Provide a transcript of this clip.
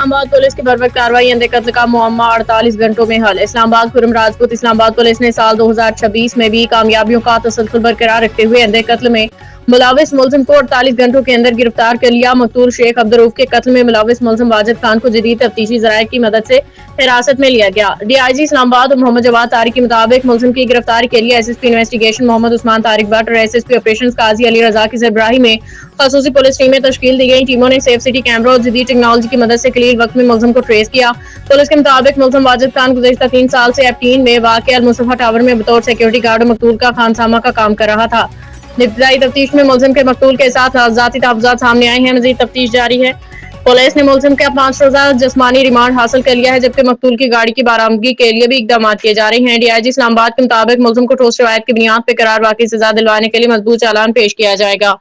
اسلام آباد پولیس کی بروقت کارروائی اندھے قتل کا معمہ 48 گھنٹوں میں حل۔ اسلام آباد خرم راجپوت اسلام آباد پولیس نے سال 2026 میں بھی کامیابیوں کا تسلسل برقرار رکھتے ہوئے اندھے قتل میں ملوث ملزم کو 48 گھنٹوں کے اندر گرفتار کر لیا۔ مقتول شیخ عبدالرؤف کے قتل میں ملوث ملزم واجد خان کو جدید تفتیشی ذرائع کی مدد سے حراست میں لیا گیا۔ ڈی آئی جی اسلام آباد محمد جواد طارق کے مطابق ملزم کی گرفتاری کے لیے S S P investigation Muhammad Usman Tariq but اور ایس ایس پی آپریشنز قاضی علی رضا کی سربراہی میں خصوصی پولیس ٹیمیں تشکیل دی گئی۔ ٹیموں نے سیف سٹی کیمروں اور جدید ٹیکنالوجی کی مدد سے قلیل وقت میں ملزم کو ٹریس کیا۔ پولیس کے مطابق ملزم واجد خان گزشتہ 3 سال سے ایف-10 میں واقع المصطفیٰ ٹاور میں بطور سیکورٹی گارڈ اور مقتول کا خانسامہ کا کام کر رہا تھا۔ ابتدائی تفتیش میں ملزم کے مقتول کے ساتھ ذاتی تحفظات سامنے آئے ہیں۔ مزید تفتیش جاری ہے۔ پولیس نے ملزم کا 5 روزہ جسمانی ریمانڈ حاصل کر لیا ہے، جبکہ مقتول کی گاڑی کی برآمدگی کے لیے بھی اقدامات کیے جا رہے ہیں۔ ڈی آئی جی اسلام آباد کے مطابق ملزم کو ٹھوس روایت کی بنیاد پر قرار واقعی سزا دلوانے کے لیے مضبوط چالان پیش کیا جائے گا۔